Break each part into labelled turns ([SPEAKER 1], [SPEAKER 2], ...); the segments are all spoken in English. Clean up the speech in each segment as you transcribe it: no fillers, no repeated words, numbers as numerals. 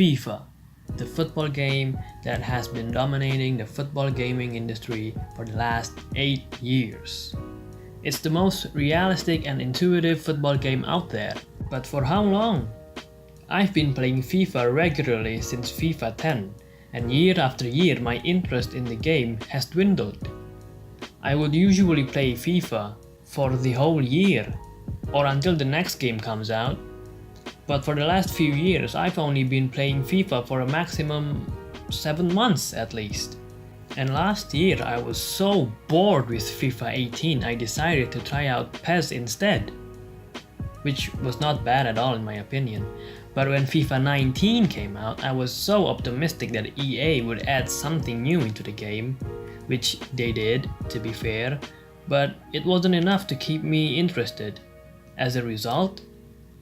[SPEAKER 1] FIFA, the football game that has been dominating the football gaming industry for the last 8 years. It's the most realistic and intuitive football game out there. But for how long? I've been playing FIFA regularly since FIFA 10, and year after year my interest in the game has dwindled. I would usually play FIFA for the whole year, or until the next game comes out. But for the last few years I've only been playing FIFA for a maximum 7 months at least. And last year I was so bored with FIFA 18 I decided to try out PES instead. Which was not bad at all in my opinion. But when FIFA 19 came out, I was so optimistic that EA would add something new into the game, which they did, to be fair, but it wasn't enough to keep me interested. As a result,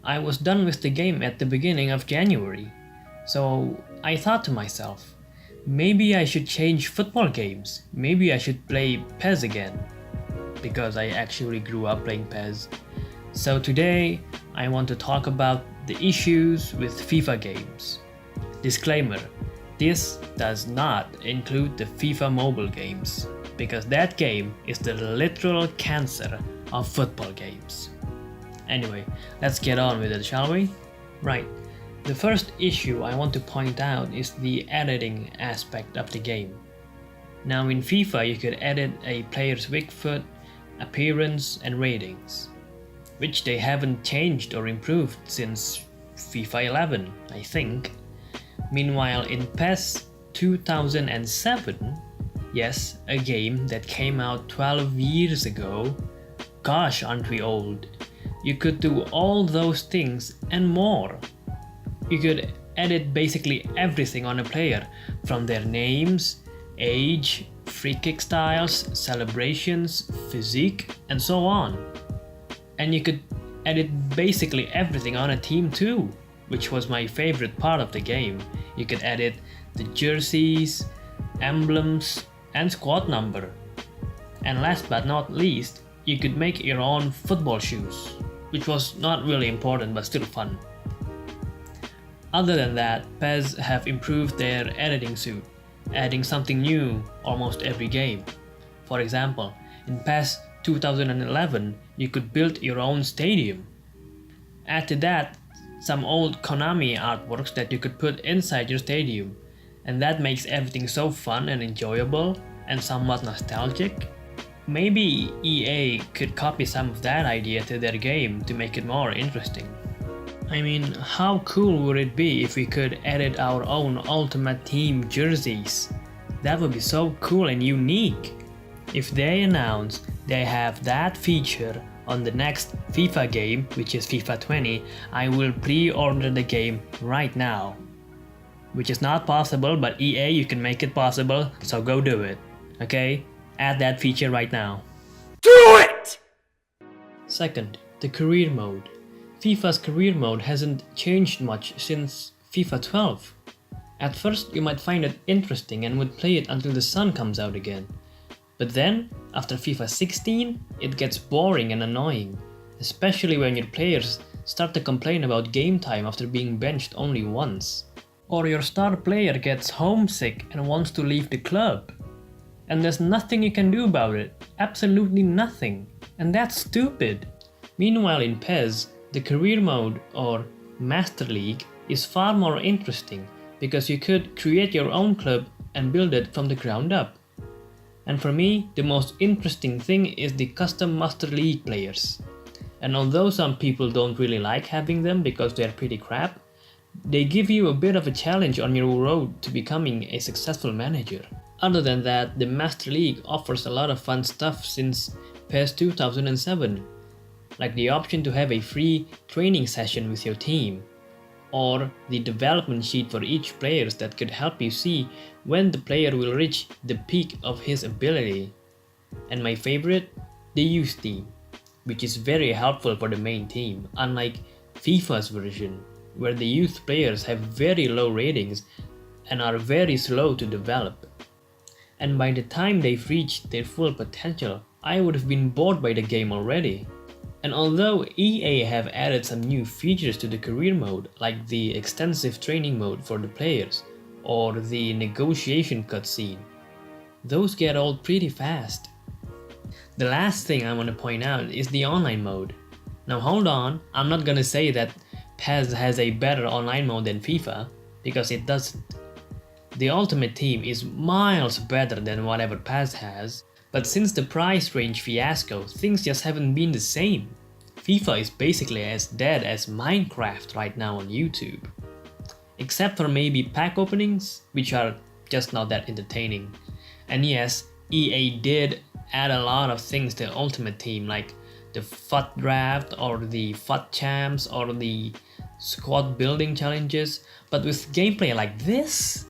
[SPEAKER 1] I was done with the game at the beginning of January. So I thought to myself, maybe I should change football games, maybe I should play PES again, because I actually grew up playing PES. So today, I want to talk about the issues with FIFA games. Disclaimer, this does not include the FIFA mobile games, because that game is the literal cancer of football games. Anyway, let's get on with it, shall we? Right, the first issue I want to point out is the editing aspect of the game. Now in FIFA you could edit a player's weak foot, appearance and ratings, which they haven't changed or improved since FIFA 11, I think. Meanwhile in PES 2007, yes, a game that came out 12 years ago, gosh aren't we old, you could do all those things and more. You could edit basically everything on a player, from their names, age, free kick styles, celebrations, physique, and so on. And you could edit basically everything on a team too, which was my favorite part of the game. You could edit the jerseys, emblems, and squad number. And last but not least, you could make your own football shoes, which was not really important but still fun. Other than that, PES have improved their editing suite, adding something new almost every game. For example, in PES 2011, you could build your own stadium. Add to that some old Konami artworks that you could put inside your stadium, and that makes everything so fun and enjoyable and somewhat nostalgic. Maybe EA could copy some of that idea to their game to make it more interesting. I mean, how cool would it be if we could edit our own Ultimate Team jerseys? That would be so cool and unique. If they announce they have that feature on the next FIFA game, which is FIFA 20, I will pre-order the game right now. Which is not possible, but EA, you can make it possible, so go do it. Okay? Add that feature right now.
[SPEAKER 2] Do it!
[SPEAKER 1] Second, the career mode. FIFA's career mode hasn't changed much since FIFA 12. At first you might find it interesting and would play it until the sun comes out again. But then, after FIFA 16, it gets boring and annoying, especially when your players start to complain about game time after being benched only once. Or your star player gets homesick and wants to leave the club. And there's nothing you can do about it, absolutely nothing, and that's stupid. Meanwhile in PES, the career mode, or Master League, is far more interesting because you could create your own club and build it from the ground up. And for me, the most interesting thing is the custom Master League players. And although some people don't really like having them because they're pretty crap, they give you a bit of a challenge on your road to becoming a successful manager. Other than that, the Master League offers a lot of fun stuff since PES 2007, like the option to have a free training session with your team, or the development sheet for each player that could help you see when the player will reach the peak of his ability. And my favorite, the youth team, which is very helpful for the main team, unlike FIFA's version, where the youth players have very low ratings and are very slow to develop. And by the time they've reached their full potential, I would have been bored by the game already. And although EA have added some new features to the career mode, like the extensive training mode for the players, or the negotiation cutscene, those get old pretty fast. The last thing I want to point out is the online mode. Now hold on, I'm not gonna say that PES has a better online mode than FIFA, because it doesn't. The Ultimate Team is miles better than whatever PES has, but since the price range fiasco, things just haven't been the same. FIFA is basically as dead as Minecraft right now on YouTube. Except for maybe pack openings, which are just not that entertaining. And yes, EA did add a lot of things to Ultimate Team, like the FUT draft or the FUT champs or the squad building challenges, but with gameplay like this?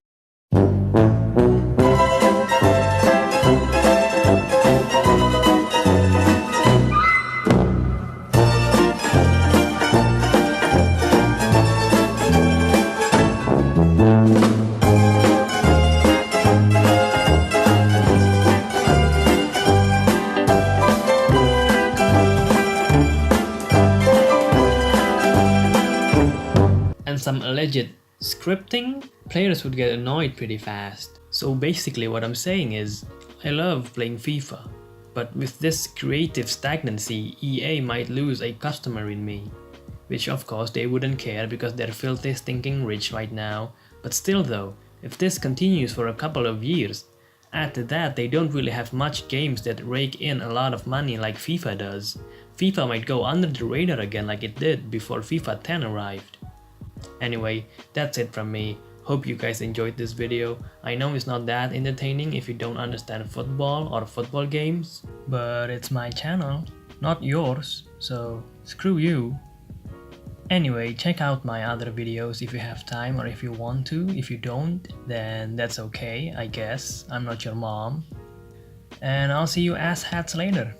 [SPEAKER 1] And some alleged scripting, players would get annoyed pretty fast. So basically what I'm saying is, I love playing FIFA, but with this creative stagnancy, EA might lose a customer in me. Which of course they wouldn't care because they're filthy stinking rich right now, but still though, if this continues for a couple of years, after that they don't really have much games that rake in a lot of money like FIFA does. FIFA might go under the radar again like it did before FIFA 10 arrived. Anyway, that's it from me. Hope you guys enjoyed this video. I know it's not that entertaining if you don't understand football or football games, but it's my channel, not yours, so screw you. Anyway, check out my other videos if you have time or if you want to. If you don't, then that's okay, I guess. I'm not your mom. And I'll see you asshats later.